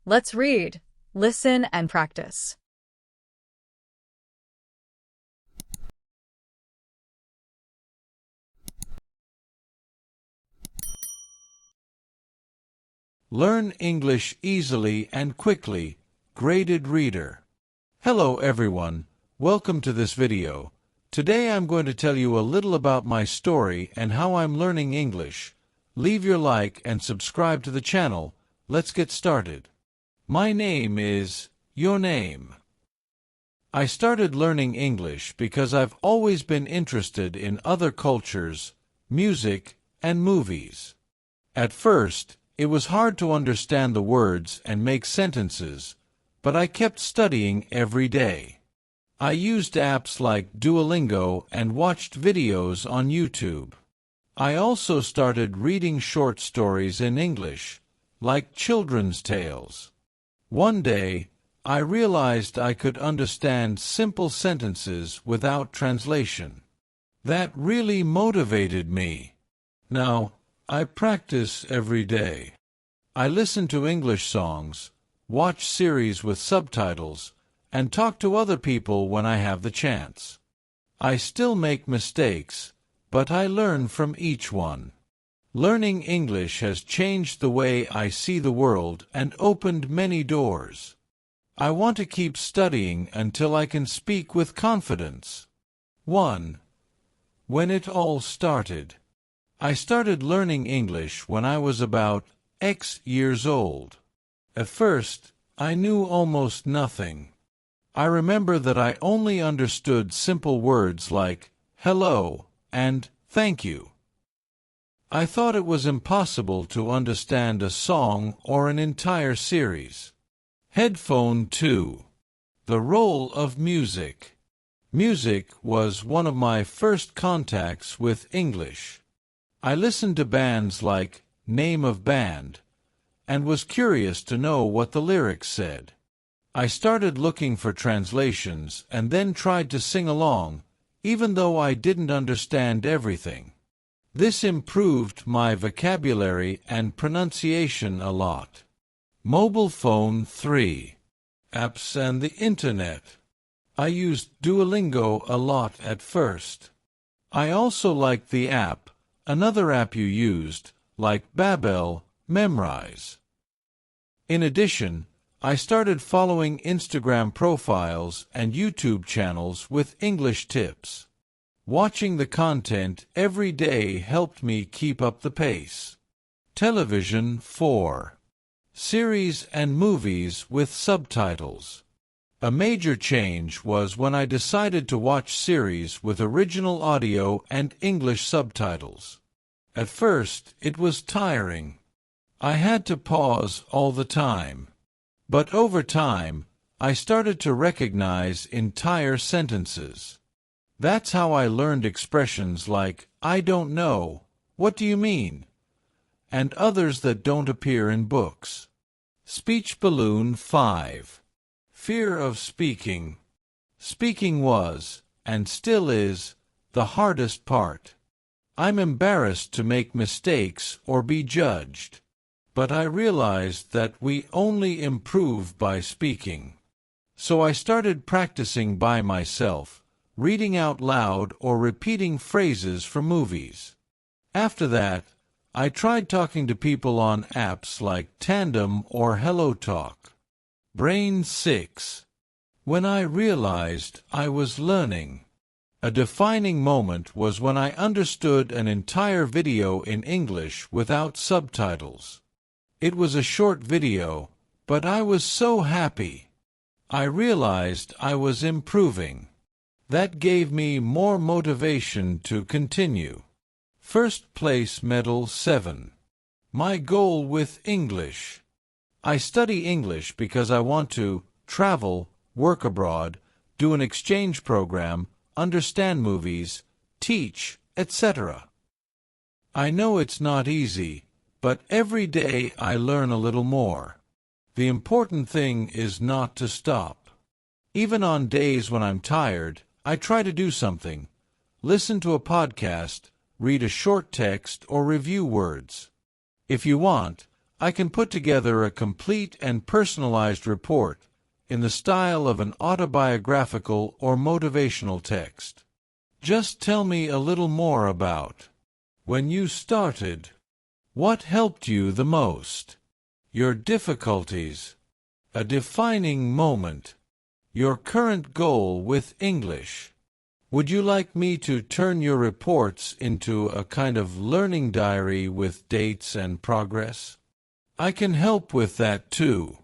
Let's read, listen, and practice. Learn English easily and quickly. Graded Reader. Hello everyone, welcome to this video. Today I'm going to tell you a little about my story and how I'm learning English. Leave your like and subscribe to the channel. Let's get started. My name is your name. I started learning English because I've always been interested in other cultures, music, and movies. At first, it was hard to understand the words and make sentences, but I kept studying every day. I used apps like Duolingo and watched videos on YouTube. I also started reading short stories in English, like children's tales. One day, I realized I could understand simple sentences without translation. That really motivated me. Now, I practice every day. I listen to English songs, watch series with subtitles, and talk to other people when I have the chance. I still make mistakes, but I learn from each one. Learning English has changed the way I see the world and opened many doors. I want to keep studying until I can speak with confidence. 1. When it all started. I started learning English when I was about X years old. At first, I knew almost nothing. I remember that I only understood simple words like hello and thank you. I thought it was impossible to understand a song or an entire series. Headphone 2. The role of music. Music was one of my first contacts with English. I listened to bands like Name of Band and was curious to know what the lyrics said. I started looking for translations and then tried to sing along, even though I didn't understand everything. This improved my vocabulary and pronunciation a lot. Mobile phone 3. Apps and the Internet. I used Duolingo a lot at first. I also liked the app, another app you used, like Babbel, Memrise. In addition, I started following Instagram profiles and YouTube channels with English tips. Watching the content every day helped me keep up the pace. Television 4. Series and movies with subtitles. A major change was when I decided to watch series with original audio and English subtitles. At first, it was tiring. I had to pause all the time. But over time, I started to recognize entire sentences. That's how I learned expressions like, I don't know, what do you mean? And others that don't appear in books. Speech Balloon 5. Fear of speaking. Speaking was, and still is, the hardest part. I'm embarrassed to make mistakes or be judged. But I realized that we only improve by speaking. So I started practicing by myself, reading out loud or repeating phrases from movies. After that, I tried talking to people on apps like Tandem or HelloTalk. Brain 6. When I realized I was learning. A defining moment was when I understood an entire video in English without subtitles. It was a short video, but I was so happy. I realized I was improving. That gave me more motivation to continue. First place medal 7. My goal with English. I study English because I want to travel, work abroad, do an exchange program, understand movies, teach, etc. I know it's not easy, but every day I learn a little more. The important thing is not to stop. Even on days when I'm tired, I try to do something. Listen to a podcast, read a short text, or review words. If you want, I can put together a complete and personalized report in the style of an autobiographical or motivational text. Just tell me a little more about when you started. What helped you the most? Your difficulties. A defining moment. Your current goal with English. Would you like me to turn your reports into a kind of learning diary with dates and progress? I can help with that too.